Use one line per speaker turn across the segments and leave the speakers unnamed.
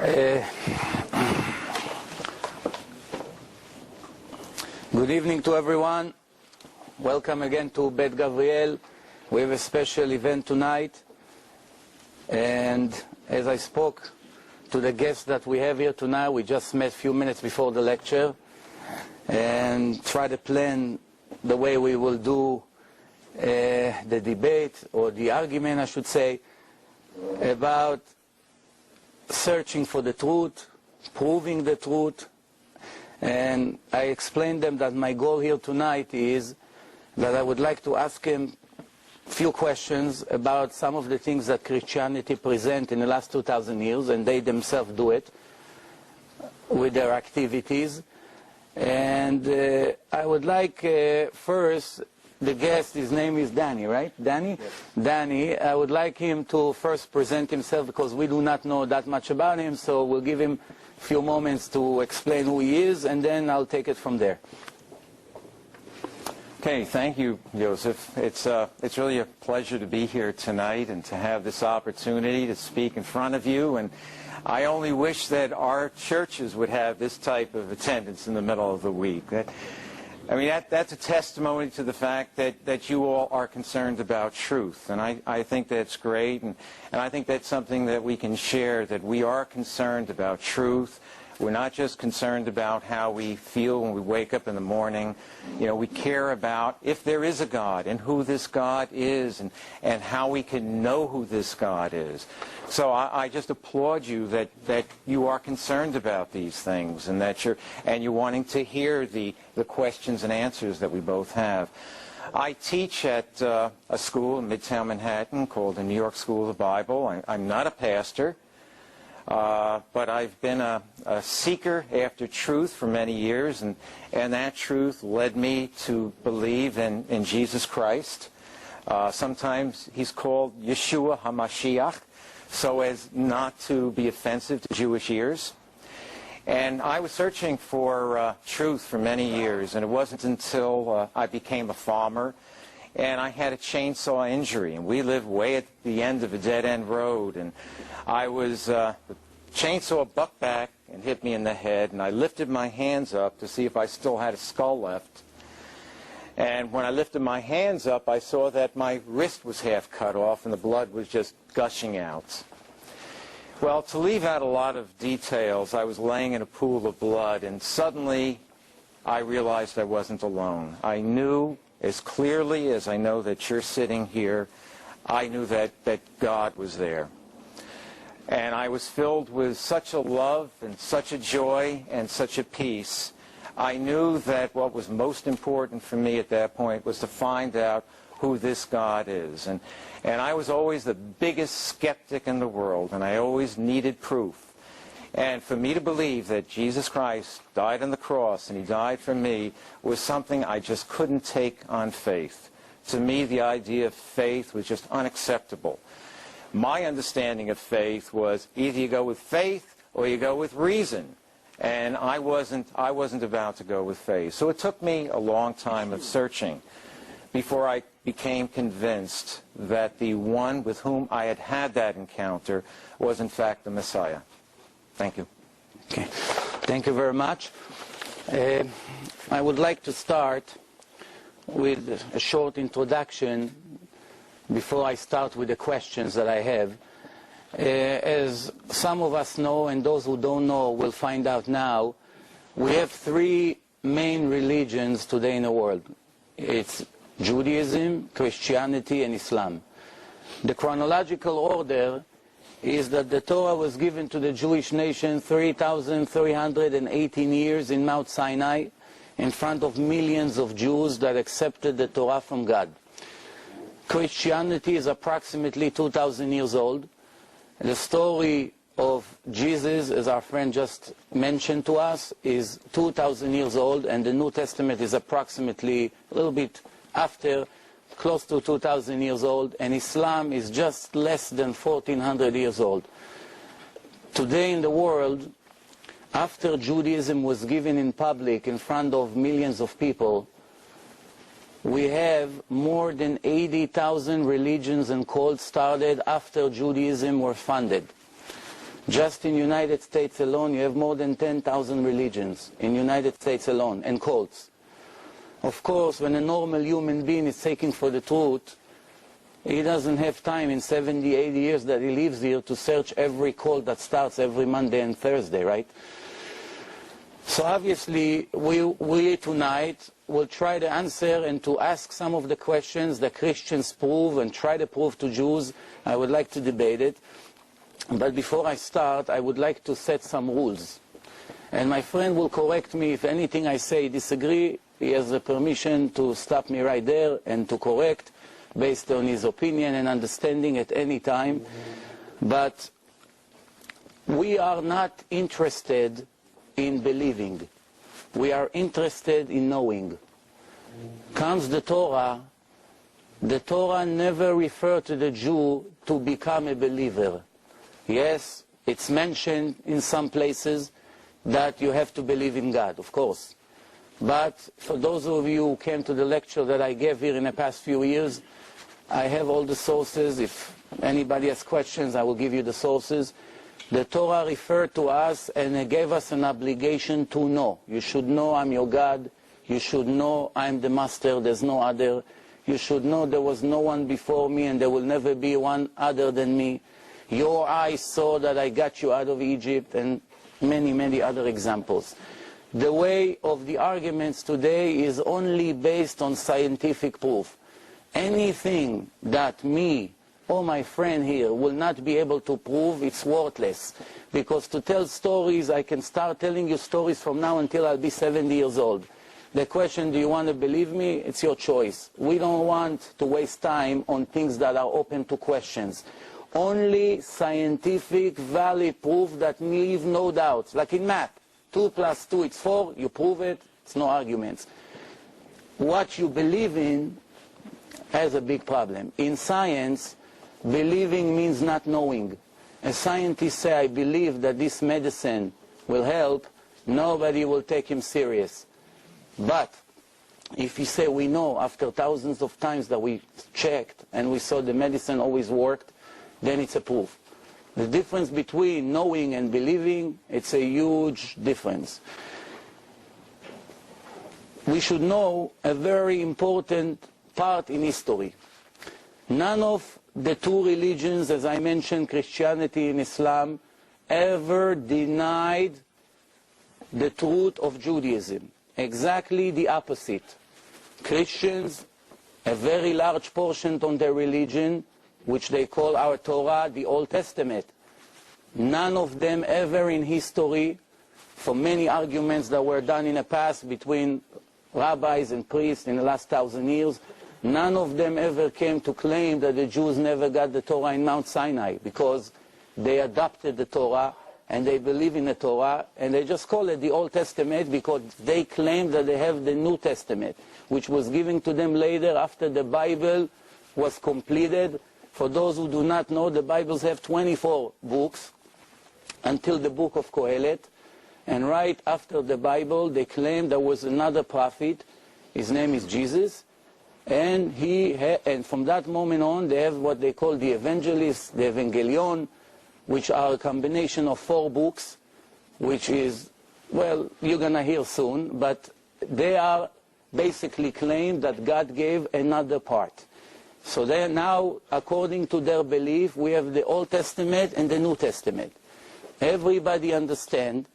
Good evening to everyone. Welcome again to Bet Gabriel. We have a special event tonight, and as I spoke to the guests that we have here tonight, we just met a few minutes before the lecture and try to plan the way we will do the debate, or the argument I should say, about searching for the truth, proving the truth. And I explained them that my goal here tonight is that I would like to ask him a few questions about some of the things that Christianity present in the last 2,000 years, and they themselves do it with their activities. And I would like first, the guest, his name is Danny, right? Danny? Yes. Danny, I would like him to first present himself, because we do not know that much about him, so we'll give him a few moments to explain who he is, and then I'll take it from there.
Okay, thank you, Joseph. It's really a pleasure to be here tonight and to have this opportunity to speak in front of you. And I only wish that our churches would have this type of attendance in the middle of the week. That's a testimony to the fact that you all are concerned about truth. And I think that's great. And I think that's something that we can share, that we are concerned about truth. We're not just concerned about how we feel when we wake up in the morning. You know, we care about if there is a God and who this God is, and how we can know who this God is. So I just applaud you that you are concerned about these things, and that you're wanting to hear the questions and answers that we both have. I teach at a school in Midtown Manhattan called the New York School of the Bible. I'm not a pastor. But I've been a seeker after truth for many years, and that truth led me to believe in Jesus Christ. Sometimes he's called Yeshua HaMashiach, so as not to be offensive to Jewish ears. And I was searching for truth for many years, and it wasn't until I became a farmer and I had a chainsaw injury, and we lived way at the end of a dead-end road, and the chainsaw bucked back and hit me in the head, and I lifted my hands up to see if I still had a skull left. And when I lifted my hands up, I saw that my wrist was half cut off and the blood was just gushing out. Well, to leave out a lot of details, I was laying in a pool of blood, and suddenly I realized I wasn't alone. I knew, as clearly as I know that you're sitting here, I knew that God was there. And I was filled with such a love and such a joy and such a peace. I knew that what was most important for me at that point was to find out who this God is. And I was always the biggest skeptic in the world, and I always needed proof. And for me to believe that Jesus Christ died on the cross and he died for me was something I just couldn't take on faith. To me, the idea of faith was just unacceptable. My understanding of faith was either you go with faith or you go with reason. And I wasn't about to go with faith. So it took me a long time of searching before I became convinced that the one with whom I had had that encounter was in fact the Messiah. Thank you.
Okay. Thank you very much. I would like to start with a short introduction before I start with the questions that I have. As some of us know, and those who don't know will find out now, we have three main religions today in the world. It's Judaism, Christianity, and Islam. The chronological order is that the Torah was given to the Jewish nation 3,318 years in Mount Sinai in front of millions of Jews that accepted the Torah from God. Christianity is approximately 2,000 years old. The story of Jesus, as our friend just mentioned to us, is 2,000 years old, and the New Testament is approximately a little bit after, close to 2,000 years old, and Islam is just less than 1,400 years old. Today in the world, after Judaism was given in public in front of millions of people, we have more than 80,000 religions and cults started after Judaism were founded. Just in United States alone, you have more than 10,000 religions in United States alone, and cults. Of course, when a normal human being is seeking for the truth, he doesn't have time in 70, 80 years that he lives here to search every cult that starts every Monday and Thursday, right? So obviously, we tonight will try to answer and to ask some of the questions that Christians prove and try to prove to Jews. I would like to debate it. But before I start, I would like to set some rules. And my friend will correct me if anything I say disagree. He has the permission to stop me right there and to correct based on his opinion and understanding at any time. But we are not interested in believing. We are interested in knowing. Comes the Torah never referred to the Jew to become a believer. Yes, it's mentioned in some places that you have to believe in God, of course. But for those of you who came to the lecture that I gave here in the past few years, I have all the sources. If anybody has questions, I will give you the sources. The Torah referred to us and it gave us an obligation to know. You should know I'm your God. You should know I'm the master, there's no other. You should know there was no one before me and there will never be one other than me. Your eyes saw that I got you out of Egypt, and many, many other examples. The way of the arguments today is only based on scientific proof. Anything that me or my friend here will not be able to prove, it's worthless. Because to tell stories, I can start telling you stories from now until I'll be 70 years old. The question, do you want to believe me? It's your choice. We don't want to waste time on things that are open to questions. Only scientific, valid proof that leave no doubts. Like in math, 2 + 2 is 4, you prove it, it's no arguments. What you believe in has a big problem. In science, believing means not knowing. A scientist say, I believe that this medicine will help, nobody will take him serious. But if you say we know after thousands of times that we checked and we saw the medicine always worked, then it's a proof. The difference between knowing and believing, it's a huge difference. We should know a very important part in history. None of the two religions, as I mentioned, Christianity and Islam, ever denied the truth of Judaism. Exactly the opposite. Christians, a very large portion of their religion, which they call our Torah, the Old Testament. None of them ever in history, for many arguments that were done in the past between rabbis and priests in the last 1,000 years, none of them ever came to claim that the Jews never got the Torah in Mount Sinai, because they adopted the Torah and they believe in the Torah, and they just call it the Old Testament because they claim that they have the New Testament, which was given to them later after the Bible was completed. For those who do not know, the Bibles have 24 books until the book of Kohelet. And right after the Bible, they claim there was another prophet. His name is Jesus. And from that moment on, they have what they call the evangelists, the Evangelion, which are a combination of 4 books, which is, well, you're going to hear soon, but they are basically claimed that God gave another part. So they now, according to their belief, we have the Old Testament and the New Testament. Everybody understands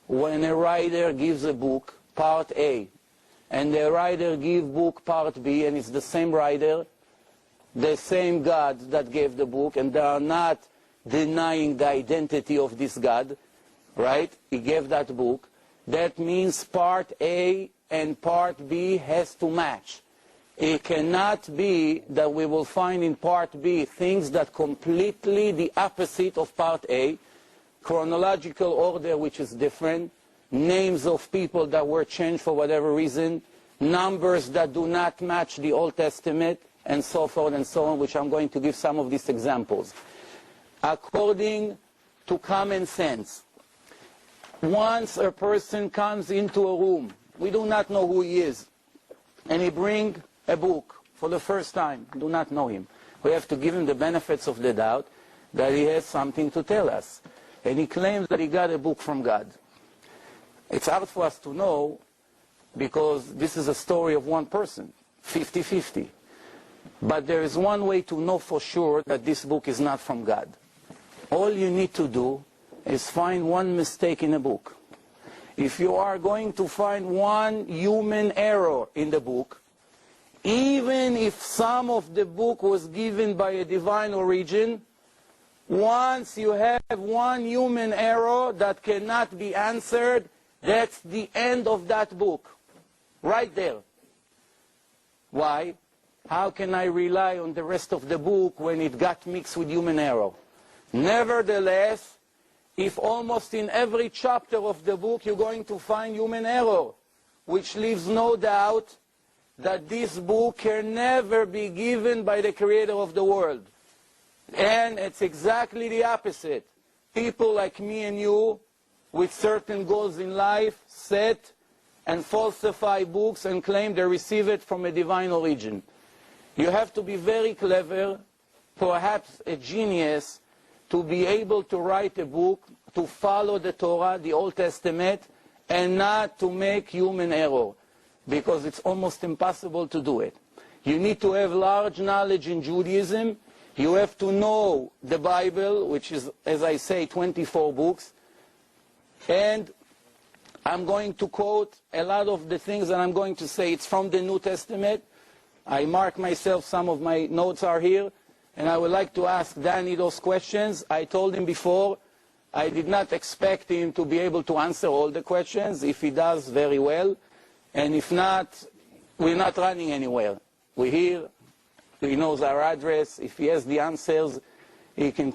when a writer gives a book, part A, and the writer gives book part B, and it's the same writer, the same God that gave the book, and they are not denying the identity of this God, right? He gave that book. That means part A and part B has to match. It cannot be that we will find in part B things that completely the opposite of part A, chronological order which is different, names of people that were changed for whatever reason, numbers that do not match the Old Testament, and so forth and so on, which I'm going to give some of these examples. According to common sense, once a person comes into a room, we do not know who he is, and he brings a book for the first time, do not know him. We have to give him the benefits of the doubt that he has something to tell us. and he claims that he got a book from God. It's hard for us to know because this is a story of one person, 50-50. But there is one way to know for sure that this book is not from God. All you need to do is find one mistake in a book. If you are going to find one human error in the book, even if some of the book was given by a divine origin, once you have one human error that cannot be answered, that's the end of that book. Right there. Why? How can I rely on the rest of the book when it got mixed with human error? Nevertheless, if almost in every chapter of the book you're going to find human error, which leaves no doubt that this book can never be given by the creator of the world. And it's exactly the opposite. People like me and you, with certain goals in life, set and falsify books and claim they receive it from a divine origin. You have to be very clever, perhaps a genius, to be able to write a book, to follow the Torah, the Old Testament, and not to make human error, because it's almost impossible to do it. You need to have large knowledge in Judaism. You have to know the Bible, which is, as I say, 24 books. And I'm going to quote a lot of the things that I'm going to say. It's from the New Testament. I mark myself, some of my notes are here. And I would like to ask Danny those questions. I told him before, I did not expect him to be able to answer all the questions. If he does, very well. And if not, we're not running anywhere. We're here. He knows our address. If he has the answers, he can